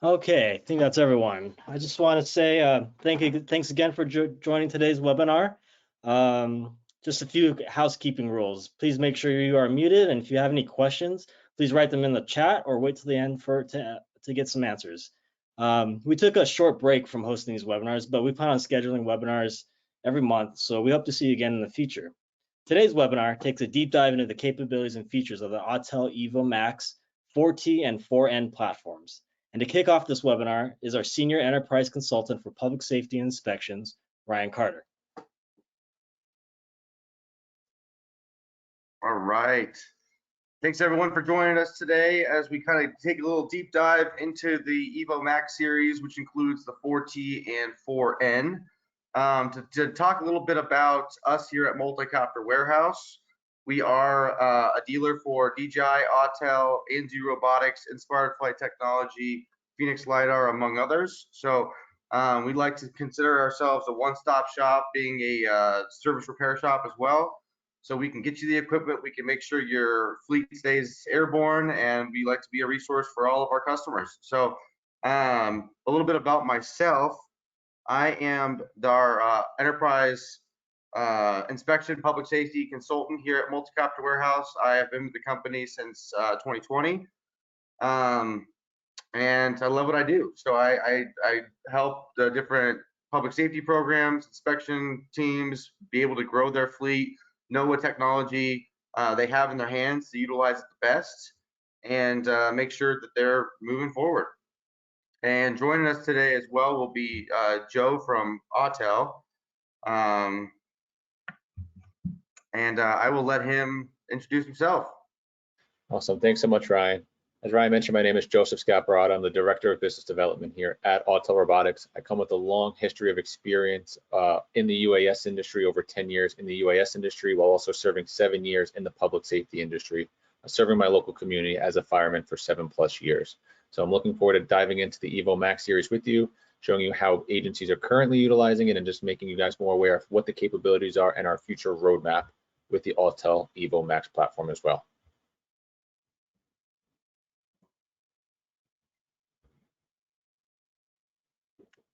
Okay, I think that's everyone. I just want to say thanks again for joining today's webinar. Just a few housekeeping rules. Please make sure you are muted, and if you have any questions, please write them in the chat or wait till the end to get some answers. We took a short break from hosting these webinars, but we plan on scheduling webinars every month, so we hope to see you again in the future. Today's webinar takes a deep dive into the capabilities and features of the Autel EVO Max 4T and 4N platforms. And to kick off this webinar is our Senior Enterprise Consultant for Public Safety and Inspections, Ryan Carter. All right. Thanks everyone for joining us today as we kind of take a little deep dive into the EVO Max series, which includes the 4T and 4N. To talk a little bit about us here at Multicopter Warehouse. We are a dealer for DJI, Autel, ANZ Robotics, Inspired Flight Technology, Phoenix LiDAR, among others. So we'd like to consider ourselves a one-stop shop, being a service repair shop as well. So we can get you the equipment, we can make sure your fleet stays airborne, and we like to be a resource for all of our customers. So a little bit about myself. I am our enterprise inspection public safety consultant here at Multicopter Warehouse. I have been with the company since 2020. And I love what I do. So I help the different public safety programs, inspection teams be able to grow their fleet, know what technology they have in their hands to utilize it the best, and make sure that they're moving forward. And joining us today as well will be Joe from Autel. And I will let him introduce himself. Awesome. Thanks so much, Ryan. As Ryan mentioned, my name is Joseph Scaperrotta. I'm the Director of Business Development here at Autel Robotics. I come with a long history of experience in the UAS industry, over 10 years in the UAS industry, while also serving 7 years in the public safety industry, serving my local community as a fireman for 7+ years. So I'm looking forward to diving into the EVO Max series with you, showing you how agencies are currently utilizing it and just making you guys more aware of what the capabilities are and our future roadmap with the Autel EVO Max platform as well.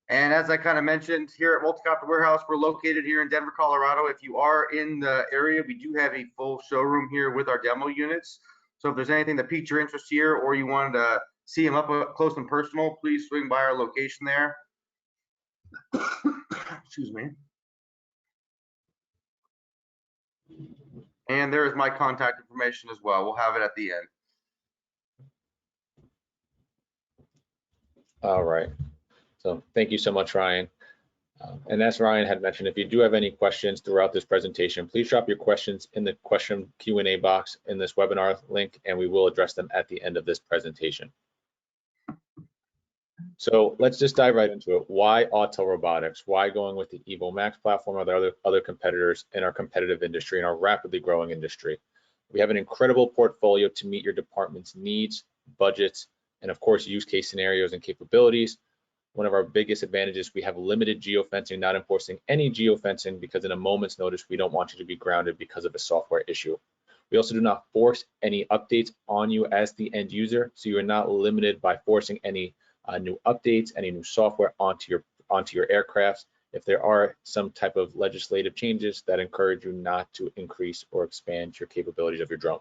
And as I kind of mentioned, here at Multicopter Warehouse, we're located here in Denver, Colorado. If you are in the area, we do have a full showroom here with our demo units. So if there's anything that piqued your interest here, or you wanted to see them up close and personal, please swing by our location there. Excuse me. And there is my contact information as well. We'll have it at the end. All right. So thank you so much, Ryan. And as Ryan had mentioned, if you do have any questions throughout this presentation, please drop your questions in the question Q&A box in this webinar link, and we will address them at the end of this presentation. So let's just dive right into it. Why Autel Robotics? Why going with the EVO Max platform or the other competitors in our competitive industry, in our rapidly growing industry? We have an incredible portfolio to meet your department's needs, budgets, and of course, use case scenarios and capabilities. One of our biggest advantages, we have limited geofencing, not enforcing any geofencing, because in a moment's notice, we don't want you to be grounded because of a software issue. We also do not force any updates on you as the end user, so you are not limited by forcing any new updates, any new software onto your aircrafts. If there are some type of legislative changes that encourage you not to increase or expand your capabilities of your drone.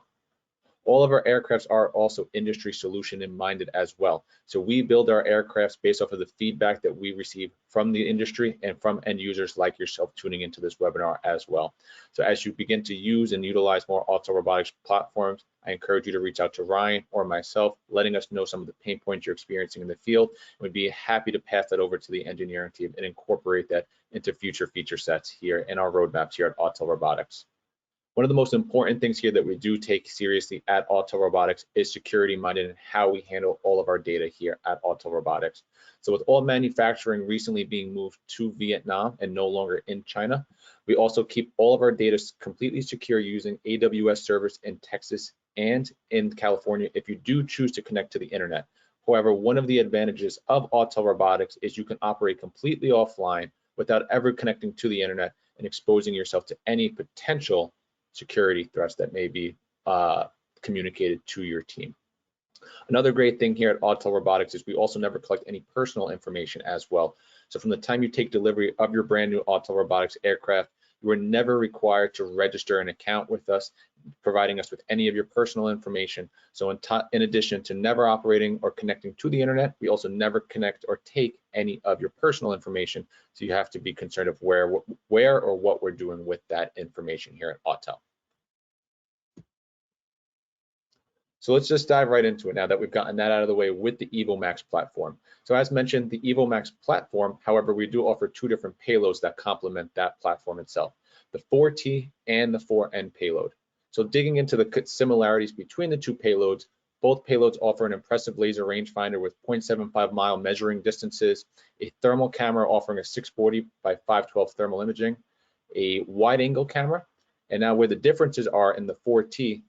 All of our aircrafts are also industry solution minded as well. So we build our aircrafts based off of the feedback that we receive from the industry and from end users like yourself tuning into this webinar as well. So as you begin to use and utilize more Autel Robotics platforms, I encourage you to reach out to Ryan or myself, letting us know some of the pain points you're experiencing in the field. We'd be happy to pass that over to the engineering team and incorporate that into future feature sets here in our roadmaps here at Autel Robotics. One of the most important things here that we do take seriously at Autel Robotics is security minded and how we handle all of our data here at Autel Robotics. So with all manufacturing recently being moved to Vietnam and no longer in China, we also keep all of our data completely secure using AWS servers in Texas and in California if you do choose to connect to the internet. However, one of the advantages of Autel Robotics is you can operate completely offline without ever connecting to the internet and exposing yourself to any potential security threats that may be communicated to your team. Another great thing here at Autel Robotics is we also never collect any personal information as well. So from the time you take delivery of your brand new Autel Robotics aircraft, you are never required to register an account with us, providing us with any of your personal information. So in addition to never operating or connecting to the internet, we also never connect or take any of your personal information. So you have to be concerned of where or what we're doing with that information here at Autel. So let's just dive right into it now that we've gotten that out of the way with the EVO Max platform. So as mentioned, the EVO Max platform, however, we do offer two different payloads that complement that platform itself, the 4T and the 4N payload. So digging into the similarities between the two payloads, both payloads offer an impressive laser rangefinder with 0.75 mile measuring distances, a thermal camera offering a 640 by 512 thermal imaging, a wide angle camera. And now where the differences are in the 4T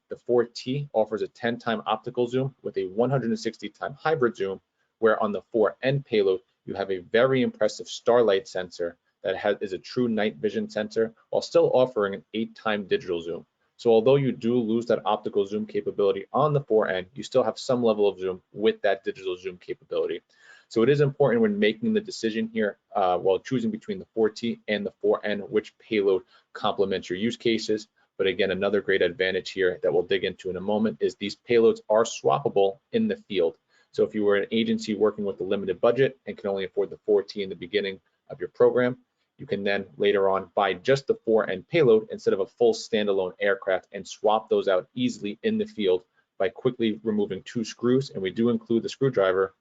offers a 10-time optical zoom with a 160-time hybrid zoom, where on the 4N payload, you have a very impressive starlight sensor that is a true night vision sensor while still offering an 8-time digital zoom. So although you do lose that optical zoom capability on the 4N, you still have some level of zoom with that digital zoom capability. So it is important when making the decision here while choosing between the 4T and the 4N, which payload complements your use cases. But again, another great advantage here that we'll dig into in a moment is these payloads are swappable in the field. So if you were an agency working with a limited budget and can only afford the 4T in the beginning of your program, you can then later on buy just the 4N payload instead of a full standalone aircraft and swap those out easily in the field by quickly removing 2 screws. And we do include the screwdriver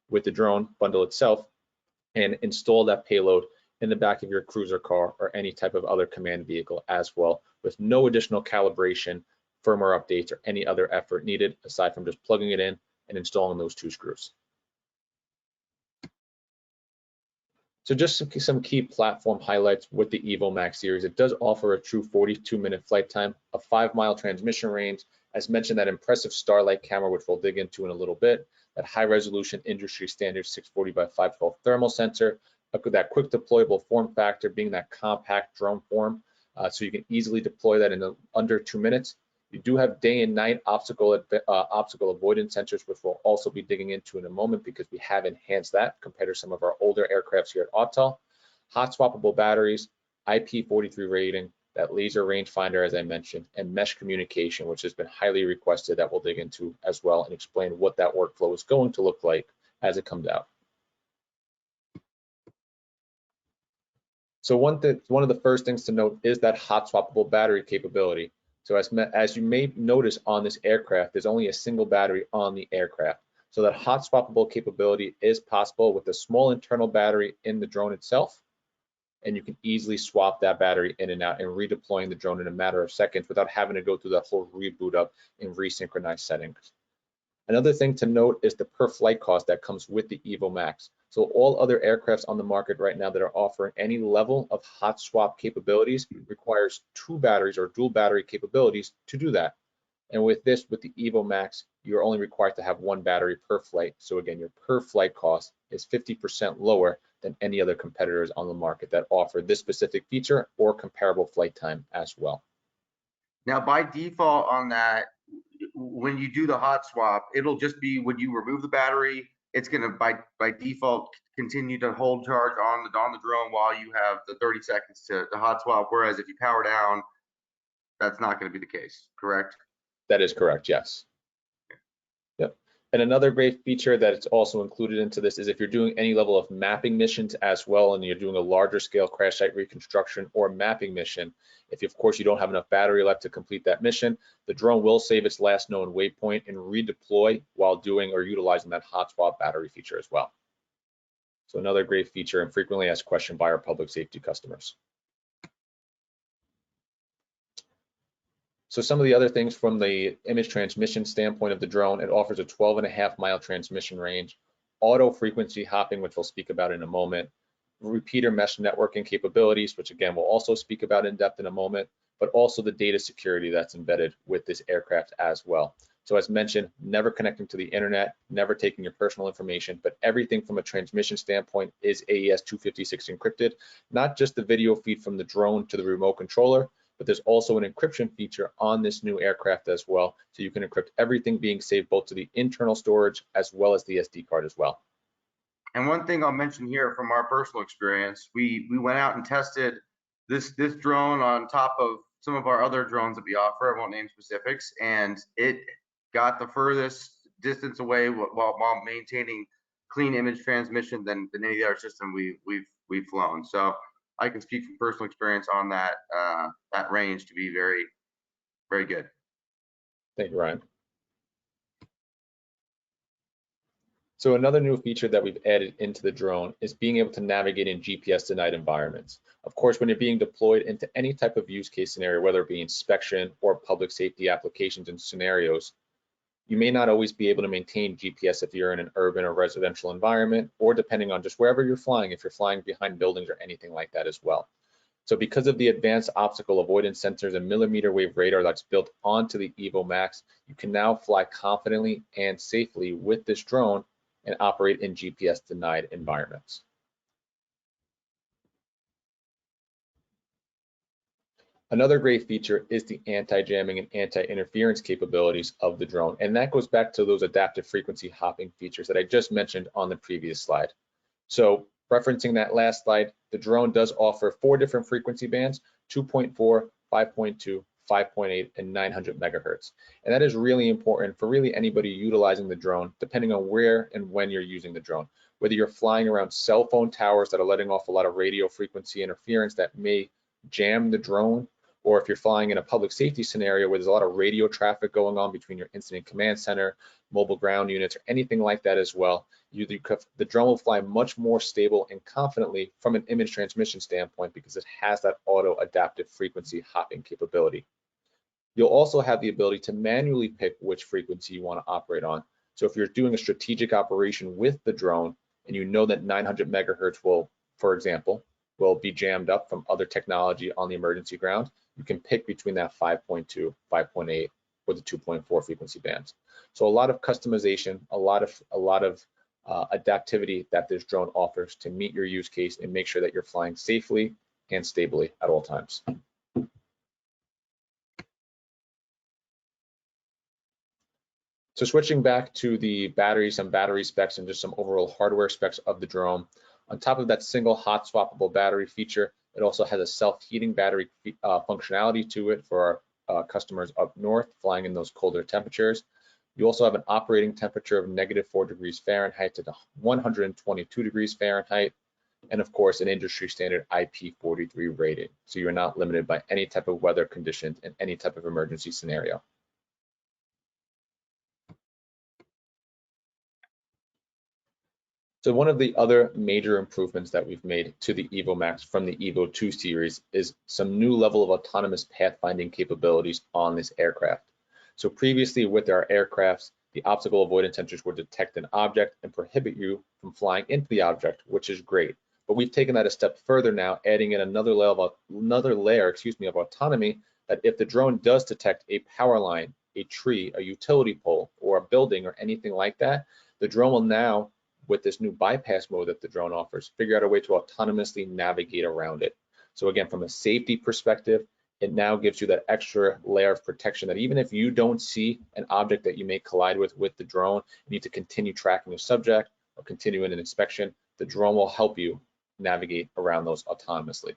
with the drone bundle itself, and install that payload in the back of your cruiser car or any type of other command vehicle as well, with no additional calibration, firmware updates, or any other effort needed aside from just plugging it in and installing those 2 screws. So just some key platform highlights with the EVO Max series. It does offer a true 42-minute flight time, a 5-mile transmission range, as mentioned, that impressive starlight camera, which we'll dig into in a little bit, that high-resolution industry standard 640 by 512 thermal sensor, that quick deployable form factor being that compact drone form, so you can easily deploy that in under 2 minutes. You do have day and night obstacle avoidance sensors, which we'll also be digging into in a moment because we have enhanced that compared to some of our older aircrafts here at Autel. Hot swappable batteries, IP43 rating, that laser rangefinder, as I mentioned, and mesh communication, which has been highly requested, that we'll dig into as well and explain what that workflow is going to look like as it comes out. So one of the first things to note is that hot swappable battery capability. So as you may notice on this aircraft, there's only a single battery on the aircraft. So that hot swappable capability is possible with a small internal battery in the drone itself, and you can easily swap that battery in and out and redeploying the drone in a matter of seconds without having to go through that whole reboot up and resynchronized settings. Another thing to note is the per flight cost that comes with the EVO Max. So all other aircrafts on the market right now that are offering any level of hot swap capabilities requires 2 batteries or dual battery capabilities to do that. And with the EVO Max, you're only required to have 1 battery per flight. So again, your per flight cost is 50% lower than any other competitors on the market that offer this specific feature or comparable flight time as well. Now, by default on that, when you do the hot swap, it'll just be when you remove the battery, it's going to by default continue to hold charge on the drone while you have the 30 seconds to hot swap. Whereas if you power down, that's not going to be the case, correct? That is correct, yes. Yep. And another great feature that it's also included into this is if you're doing any level of mapping missions as well, and you're doing a larger scale crash site reconstruction or mapping mission, if of course you don't have enough battery left to complete that mission, the drone will save its last known waypoint and redeploy while doing or utilizing that hot swap battery feature as well. So another great feature and frequently asked question by our public safety customers. So some of the other things from the image transmission standpoint of the drone, it offers a 12.5-mile transmission range, auto frequency hopping, which we'll speak about in a moment, repeater mesh networking capabilities, which again, we'll also speak about in depth in a moment, but also the data security that's embedded with this aircraft as well. So as mentioned, never connecting to the internet, never taking your personal information, but everything from a transmission standpoint is AES 256 encrypted, not just the video feed from the drone to the remote controller, but there's also an encryption feature on this new aircraft as well. So you can encrypt everything being saved both to the internal storage as well as the SD card as well. And one thing I'll mention here from our personal experience, we went out and tested this drone on top of some of our other drones that we offer. I won't name specifics, and it got the furthest distance away while maintaining clean image transmission than any other system we've flown. So I can speak from personal experience on that that range to be very, very good. Thank you, Ryan. So another new feature that we've added into the drone is being able to navigate in GPS denied environments. Of course, when you're being deployed into any type of use case scenario, whether it be inspection or public safety applications and scenarios, you may not always be able to maintain GPS if you're in an urban or residential environment, or depending on just wherever you're flying, if you're flying behind buildings or anything like that as well. So because of the advanced obstacle avoidance sensors and millimeter wave radar that's built onto the EVO Max, you can now fly confidently and safely with this drone and operate in GPS denied environments. Another great feature is the anti-jamming and anti-interference capabilities of the drone, and that goes back to those adaptive frequency hopping features that I just mentioned on the previous slide. So referencing that last slide, the drone does offer 4 different frequency bands: 2.4, 5.2, 5.8, and 900 megahertz. And that is really important for really anybody utilizing the drone, depending on where and when you're using the drone. Whether you're flying around cell phone towers that are letting off a lot of radio frequency interference that may jam the drone, or if you're flying in a public safety scenario where there's a lot of radio traffic going on between your incident command center, mobile ground units, or anything like that as well, the drone will fly much more stable and confidently from an image transmission standpoint because it has that auto adaptive frequency hopping capability. You'll also have the ability to manually pick which frequency you want to operate on. So if you're doing a strategic operation with the drone and you know that 900 megahertz will, for example, will be jammed up from other technology on the emergency ground, you can pick between that 5.2, 5.8, or the 2.4 frequency bands. So a lot of customization, a lot of adaptivity that this drone offers to meet your use case and make sure that you're flying safely and stably at all times. So switching back to the battery, some battery specs and just some overall hardware specs of the drone. On top of that single hot swappable battery feature, it also has a self-heating battery functionality to it for our customers up north flying in those colder temperatures. You also have an operating temperature of -4 degrees Fahrenheit to 122 degrees Fahrenheit, and of course an industry standard IP43 rating. So you're not limited by any type of weather conditions in any type of emergency scenario. So one of the other major improvements that we've made to the EVO Max from the EVO 2 series is some new level of autonomous pathfinding capabilities on this aircraft. So previously with our aircrafts, the obstacle avoidance sensors would detect an object and prohibit you from flying into the object, which is great. But we've taken that a step further now, adding in another layer of autonomy, that if the drone does detect a power line, a tree, a utility pole, or a building or anything like that, the drone will now, with this new bypass mode that the drone offers, figure out a way to autonomously navigate around it. So again, from a safety perspective, it now gives you that extra layer of protection that even if you don't see an object that you may collide with the drone, you need to continue tracking the subject or continue in an inspection, the drone will help you navigate around those autonomously.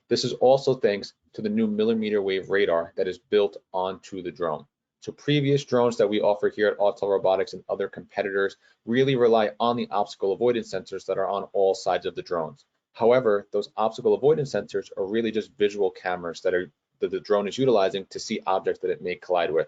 This is also thanks to the new millimeter wave radar that is built onto the drone. So previous drones that we offer here at Autel Robotics and other competitors really rely on the obstacle avoidance sensors that are on all sides of the drones. However, those obstacle avoidance sensors are really just visual cameras that the drone is utilizing to see objects that it may collide with.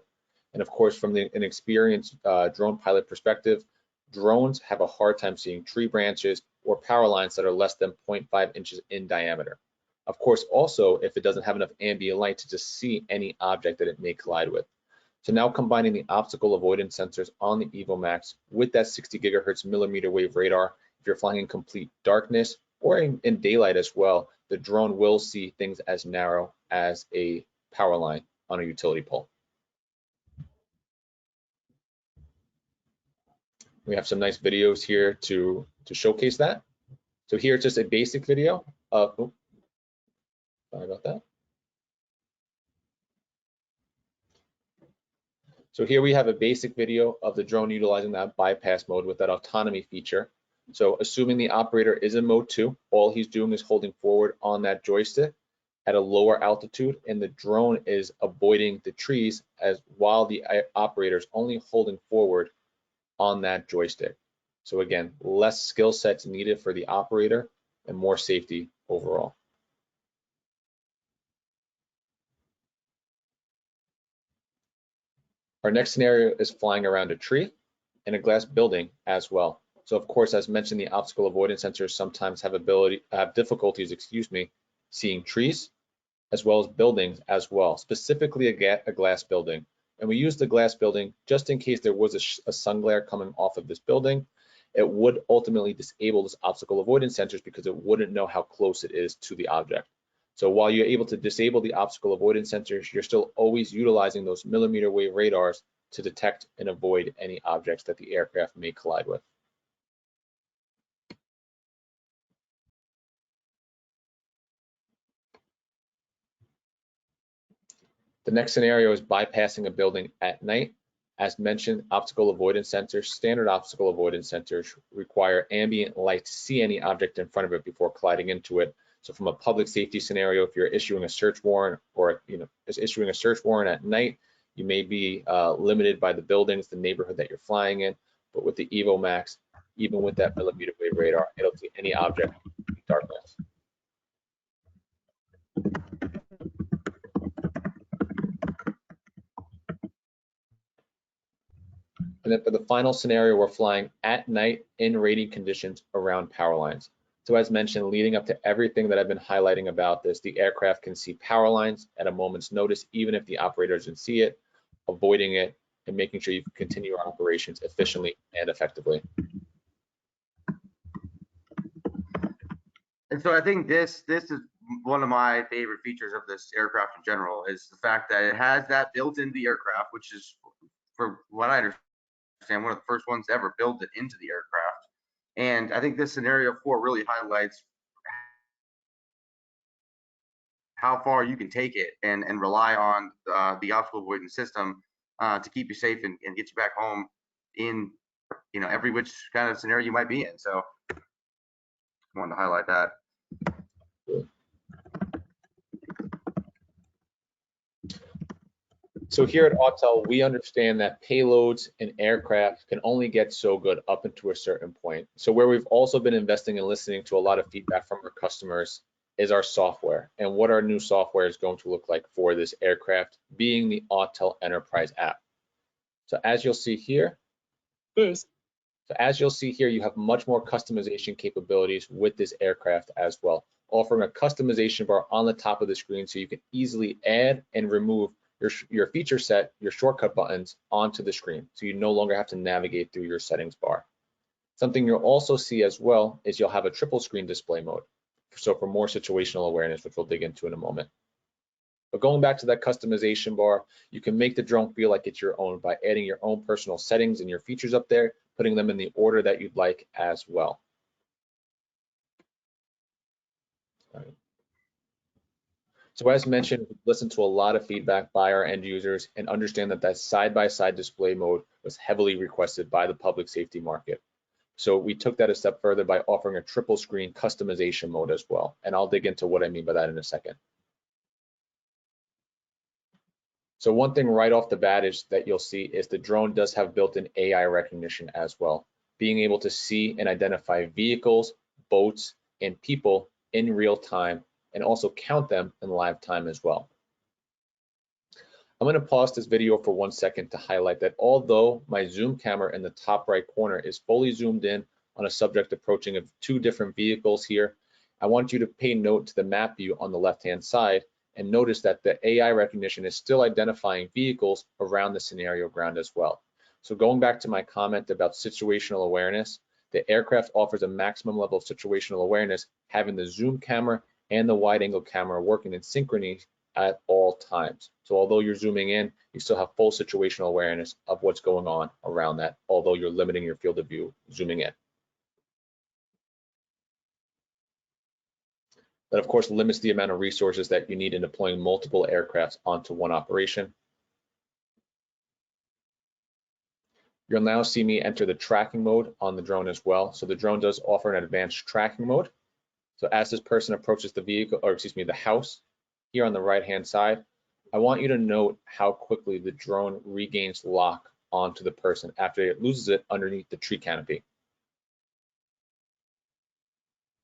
And of course, from an experienced drone pilot perspective, drones have a hard time seeing tree branches or power lines that are less than 0.5 inches in diameter. Of course, also, if it doesn't have enough ambient light to just see any object that it may collide with. So now combining the obstacle avoidance sensors on the EVO Max with that 60 gigahertz millimeter wave radar, if you're flying in complete darkness or in daylight as well, the drone will see things as narrow as a power line on a utility pole. We have some nice videos here to showcase that. So here it's just a basic video Sorry about that. So here we have a basic video of the drone utilizing that bypass mode with that autonomy feature. So assuming the operator is in mode 2, all he's doing is holding forward on that joystick at a lower altitude, and the drone is avoiding the trees as while the operator is only holding forward on that joystick. So again, less skill sets needed for the operator and more safety overall. Our next scenario is flying around a tree and a glass building as well. So of course, as mentioned, the obstacle avoidance sensors sometimes have difficulties, seeing trees as well as buildings as well, specifically a glass building. And we use the glass building just in case there was a sun glare coming off of this building. It would ultimately disable this obstacle avoidance sensors because it wouldn't know how close it is to the object. So while you're able to disable the obstacle avoidance sensors, you're still always utilizing those millimeter wave radars to detect and avoid any objects that the aircraft may collide with. The next scenario is bypassing a building at night. As mentioned, obstacle avoidance sensors, standard obstacle avoidance sensors require ambient light to see any object in front of it before colliding into it. So from a public safety scenario, if you're issuing a search warrant or just issuing a search warrant at night, you may be limited by the buildings, the neighborhood that you're flying in. But with the EVO Max, even with that millimeter wave radar, it'll see any object in darkness. And then for the final scenario, we're flying at night in raining conditions around power lines. So as mentioned, leading up to everything that I've been highlighting about this, the aircraft can see power lines at a moment's notice, even if the operator doesn't see it, avoiding it, and making sure you can continue your operations efficiently and effectively. And so I think this is one of my favorite features of this aircraft in general, is the fact that it has that built into the aircraft, which is, for what I understand, one of the first ones to ever build it into the aircraft. And I think this scenario 4 really highlights how far you can take it and rely on the obstacle avoidance system to keep you safe and get you back home in every which kind of scenario you might be in. So I wanted to highlight that. So here at Autel, we understand that payloads and aircraft can only get so good up into a certain point. So where we've also been investing and listening to a lot of feedback from our customers is our software and what our new software is going to look like for this aircraft, being the Autel Enterprise app. So as you'll see here, you have much more customization capabilities with this aircraft as well, offering a customization bar on the top of the screen so you can easily add and remove your feature set, your shortcut buttons onto the screen, so you no longer have to navigate through your settings bar. Something you'll also see as well is you'll have a triple screen display mode, so for more situational awareness, which we'll dig into in a moment. But going back to that customization bar, you can make the drone feel like it's your own by adding your own personal settings and your features up there, putting them in the order that you'd like as well. All right. So as mentioned, listen to a lot of feedback by our end users and understand that side-by-side display mode was heavily requested by the public safety market. So we took that a step further by offering a triple screen customization mode as well. And I'll dig into what I mean by that in a second. So one thing right off the bat is that you'll see is the drone does have built-in AI recognition as well, being able to see and identify vehicles, boats, and people in real time, and also count them in live time as well. I'm going to pause this video for 1 second to highlight that although my zoom camera in the top right corner is fully zoomed in on a subject approaching of 2 different vehicles here, I want you to pay note to the map view on the left-hand side and notice that the AI recognition is still identifying vehicles around the scenario ground as well. So going back to my comment about situational awareness, the aircraft offers a maximum level of situational awareness, having the zoom camera and the wide angle camera working in synchrony at all times. So although you're zooming in, you still have full situational awareness of what's going on around that, although you're limiting your field of view zooming in. That of course limits the amount of resources that you need in deploying multiple aircrafts onto one operation. You'll now see me enter the tracking mode on the drone as well. So the drone does offer an advanced tracking mode. So as this person approaches the vehicle, or excuse me, the house here on the right-hand side, I want you to note how quickly the drone regains lock onto the person after it loses it underneath the tree canopy.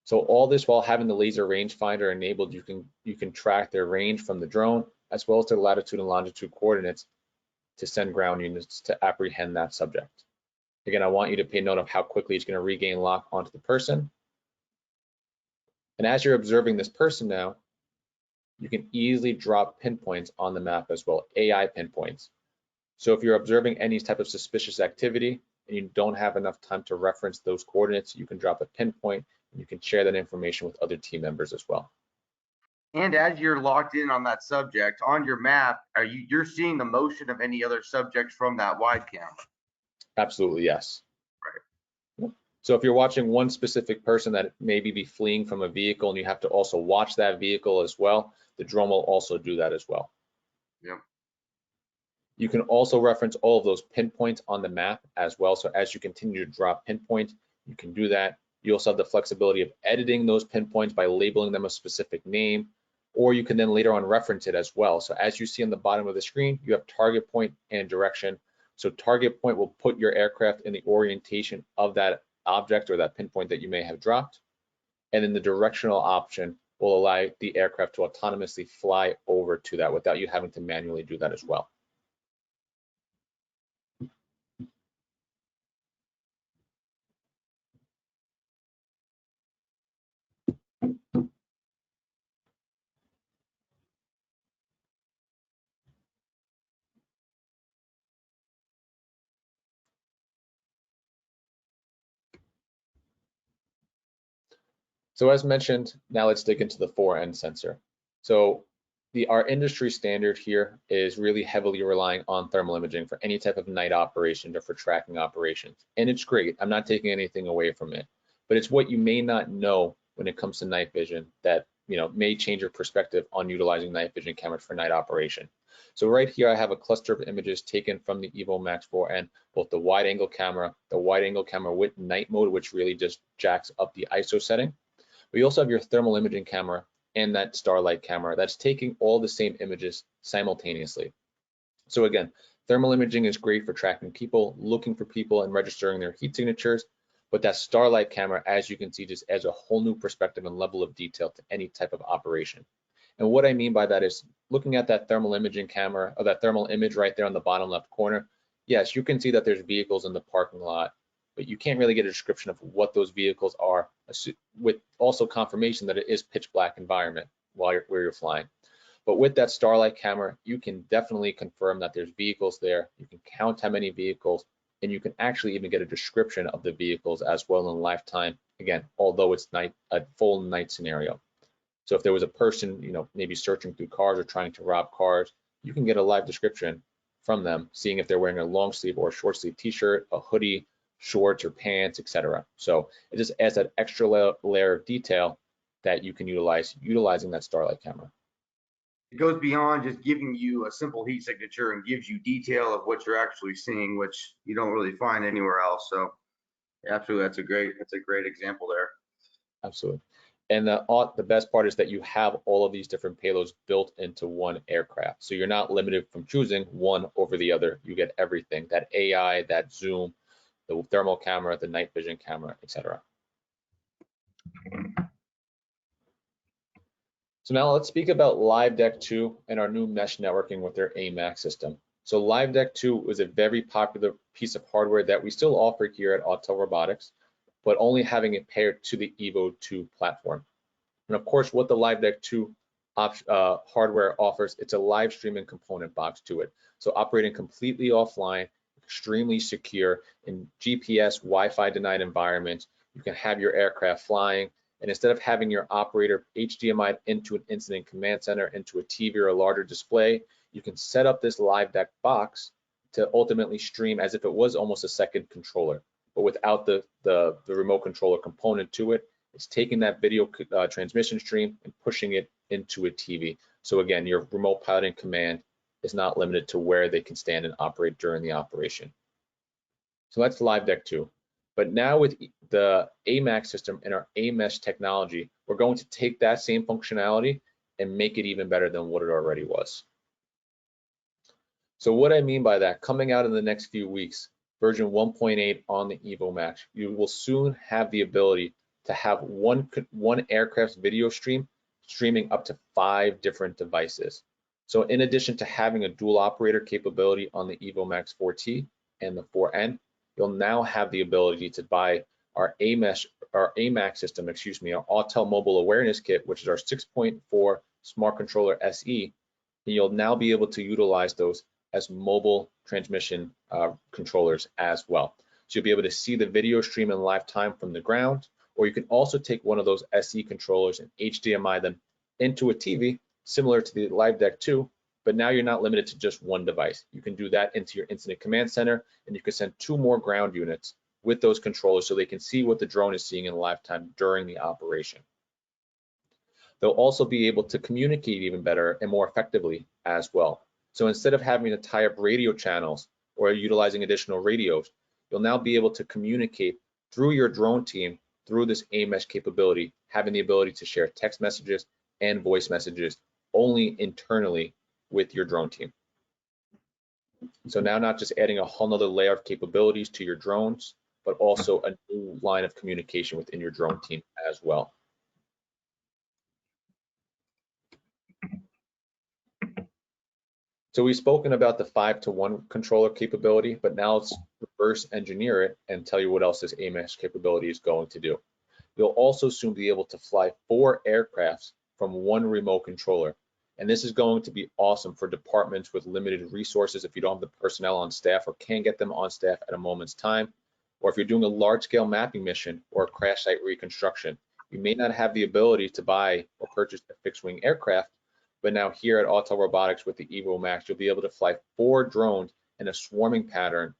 So all this while having the laser rangefinder enabled, you can track their range from the drone as well as their latitude and longitude coordinates to send ground units to apprehend that subject. Again, I want you to pay note of how quickly it's going to regain lock onto the person. And as you're observing this person now, you can easily drop pinpoints on the map as well, AI pinpoints. So if you're observing any type of suspicious activity and you don't have enough time to reference those coordinates, you can drop a pinpoint and you can share that information with other team members as well. And as you're locked in on that subject, on your map, you're seeing the motion of any other subjects from that wide camera? Absolutely, yes. Right. So if you're watching one specific person that maybe be fleeing from a vehicle and you have to also watch that vehicle as well, the drone will also do that as well. Yep. You can also reference all of those pinpoints on the map as well. So as you continue to drop pinpoints, you can do that. You also have the flexibility of editing those pinpoints by labeling them a specific name, or you can then later on reference it as well. So as you see on the bottom of the screen, you have target point and direction. So target point will put your aircraft in the orientation of that object or that pinpoint that you may have dropped. And then the directional option will allow the aircraft to autonomously fly over to that without you having to manually do that as well. So as mentioned, now let's dig into the 4N sensor. So our industry standard here is really heavily relying on thermal imaging for any type of night operation or for tracking operations. And it's great, I'm not taking anything away from it, but it's what you may not know when it comes to night vision that may change your perspective on utilizing night vision cameras for night operation. So right here, I have a cluster of images taken from the EVO Max 4N, both the wide angle camera with night mode, which really just jacks up the ISO setting. But you also have your thermal imaging camera and that starlight camera that's taking all the same images simultaneously. So again, thermal imaging is great for tracking people, looking for people and registering their heat signatures, but that starlight camera, as you can see, just adds a whole new perspective and level of detail to any type of operation. And what I mean by that is looking at that thermal imaging camera or that thermal image right there on the bottom left corner, yes, you can see that there's vehicles in the parking lot, but you can't really get a description of what those vehicles are, with also confirmation that it is pitch black environment where you're flying. But with that starlight camera, you can definitely confirm that there's vehicles there. You can count how many vehicles, and you can actually even get a description of the vehicles as well in lifetime. Again, although it's a full night scenario. So if there was a person, maybe searching through cars or trying to rob cars, you can get a live description from them, seeing if they're wearing a long sleeve or a short sleeve t-shirt, a hoodie, shorts or pants, etc. So it just adds that extra layer of detail that you can utilizing that starlight camera. It goes beyond just giving you a simple heat signature and gives you detail of what you're actually seeing, which you don't really find anywhere else. So absolutely, that's a great example there. Absolutely. And the best part is that you have all of these different payloads built into one aircraft. So you're not limited from choosing one over the other. You get everything, that AI, that zoom, the thermal camera, the night vision camera, etc. So now let's speak about LiveDeck 2 and our new mesh networking with their AMAX system. So LiveDeck 2 was a very popular piece of hardware that we still offer here at Autel Robotics, but only having it paired to the EVO 2 platform. And of course, what the LiveDeck 2 hardware offers, it's a live streaming component box to it. So operating completely offline, extremely secure in GPS, Wi-Fi denied environments, you can have your aircraft flying, and instead of having your operator HDMI into an incident command center, into a TV or a larger display, you can set up this LiveDeck box to ultimately stream as if it was almost a second controller, but without the remote controller component to it. It's taking that video transmission stream and pushing it into a TV. So again, your remote piloting command is not limited to where they can stand and operate during the operation. So that's Live Deck 2. But now with the AMAX system and our AMesh technology, we're going to take that same functionality and make it even better than what it already was. So what I mean by that, coming out in the next few weeks, version 1.8 on the EVO Max, you will soon have the ability to have one aircraft's video stream streaming up to 5 different devices. So in addition to having a dual operator capability on the EVO Max 4T and the 4N, you'll now have the ability to buy our AMAX system, our Autel Mobile Awareness Kit, which is our 6.4 Smart Controller SE, and you'll now be able to utilize those as mobile transmission controllers as well. So you'll be able to see the video stream in live time from the ground, or you can also take one of those SE controllers and HDMI them into a TV, similar to the Live Deck 2, but now you're not limited to just one device. You can do that into your incident command center, and you can send 2 more ground units with those controllers so they can see what the drone is seeing in live time during the operation. They'll also be able to communicate even better and more effectively as well. So instead of having to tie up radio channels or utilizing additional radios, you'll now be able to communicate through your drone team through this AMesh capability, having the ability to share text messages and voice messages only internally with your drone team. So now not just adding a whole nother layer of capabilities to your drones, but also a new line of communication within your drone team as well. So we've spoken about the 5-to-1 controller capability, but now let's reverse engineer it and tell you what else this AMesh capability is going to do. You'll also soon be able to fly 4 aircrafts from one remote controller. And this is going to be awesome for departments with limited resources if you don't have the personnel on staff or can't get them on staff at a moment's time, or if you're doing a large-scale mapping mission or a crash site reconstruction. You may not have the ability to buy or purchase a fixed-wing aircraft, but now here at Autel Robotics with the EVO Max, you'll be able to fly 4 drones in a swarming pattern,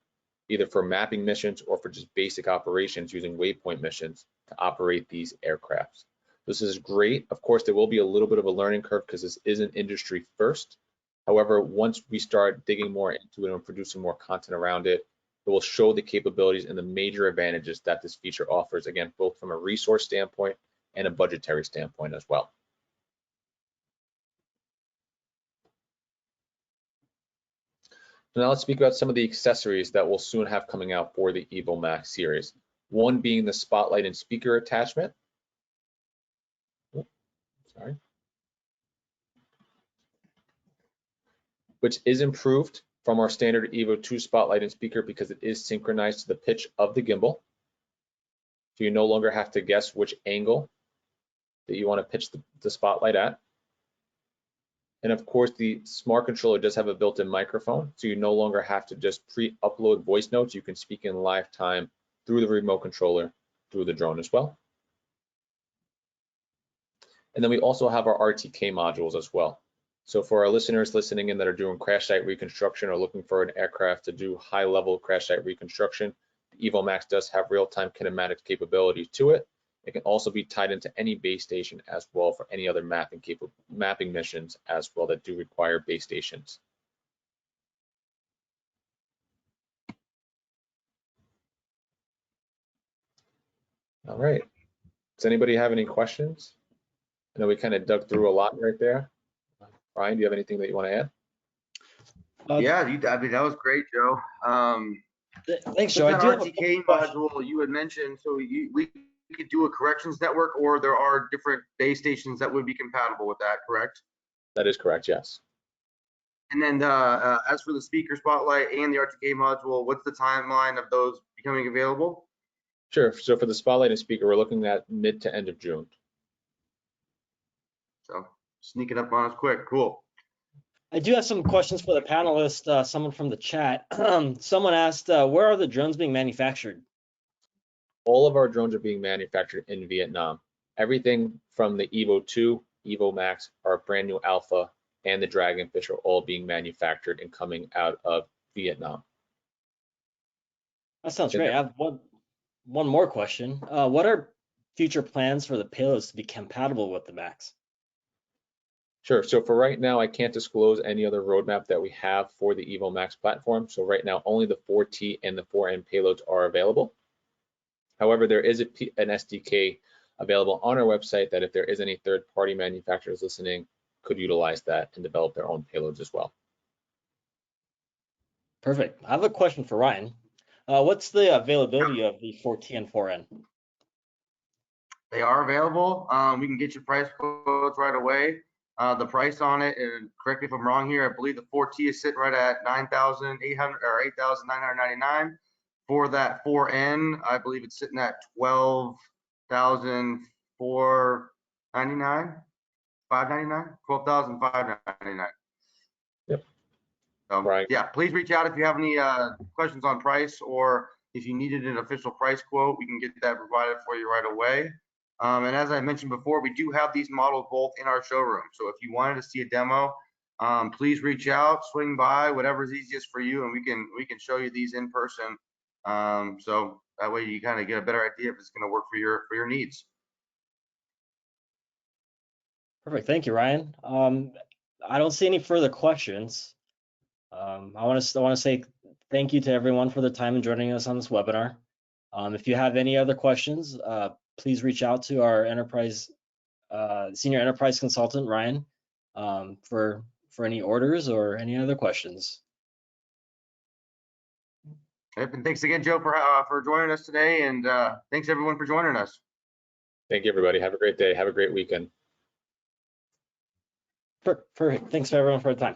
either for mapping missions or for just basic operations using waypoint missions to operate these aircrafts. This is great. Of course, there will be a little bit of a learning curve because this is an industry first. However, once we start digging more into it and producing more content around it, it will show the capabilities and the major advantages that this feature offers, again, both from a resource standpoint and a budgetary standpoint as well. So now let's speak about some of the accessories that we'll soon have coming out for the EVO Max series. One being the spotlight and speaker attachment. Sorry. Which is improved from our standard EVO 2 spotlight and speaker because it is synchronized to the pitch of the gimbal. So you no longer have to guess which angle that you want to pitch the spotlight at. And of course, the smart controller does have a built-in microphone, so you no longer have to just pre-upload voice notes. You can speak in live time through the remote controller, through the drone as well. And then we also have our RTK modules as well. So for our listeners listening in that are doing crash site reconstruction or looking for an aircraft to do high-level crash site reconstruction, the EVO Max does have real-time kinematics capability to it. It can also be tied into any base station as well for any other mapping missions as well that do require base stations. All right. Does anybody have any questions? I know we kind of dug through a lot right there. Ryan, do you have anything that you want to add? Yeah, I mean, that was great, Joe. Thanks, Joe. I do have a RTK module you had mentioned, so we could do a corrections network, or there are different base stations that would be compatible with that, correct? That is correct, yes. And then as for the speaker spotlight and the RTK module, what's the timeline of those becoming available? Sure. So for the spotlight and speaker, we're looking at mid to end of June. So sneaking up on us quick. Cool. I do have some questions for the panelists. Someone from the chat. Someone asked, where are the drones being manufactured? All of our drones are being manufactured in Vietnam. Everything from the EVO 2, EVO Max, our brand new Alpha, and the Dragonfish are all being manufactured and coming out of Vietnam. That sounds great. I have one more question. What are future plans for the payloads to be compatible with the Max? Sure. So for right now, I can't disclose any other roadmap that we have for the EVO Max platform. So right now, only the 4T and the 4N payloads are available. However, there is an SDK available on our website that if there is any third-party manufacturers listening, could utilize that and develop their own payloads as well. Perfect. I have a question for Ryan. What's the availability of the 4T and 4N? They are available. We can get you price quotes right away. The price on it, and correct me if I'm wrong here, I believe the 4T is sitting right at 9,800 or 8,999. For that 4N, I believe it's sitting at 12,499, 599, 12,599. Yep. So, Right. yeah, please reach out if you have any questions on price, or if you needed an official price quote, we can get that provided for you right away. And as I mentioned before, we do have these models both in our showroom. So if you wanted to see a demo, please reach out, swing by, whatever's easiest for you, and we can show you these in person. So that way you kind of get a better idea if it's going to work for your needs. Perfect. Thank you, Ryan. I don't see any further questions. I want to say thank you to everyone for the time and joining us on this webinar. If you have any other questions, please reach out to our senior enterprise consultant, Ryan, for any orders or any other questions. Yep, and thanks again, Joe, for joining us today, and thanks everyone for joining us. Thank you, everybody. Have a great day. Have a great weekend. Perfect. Thanks for everyone for the time.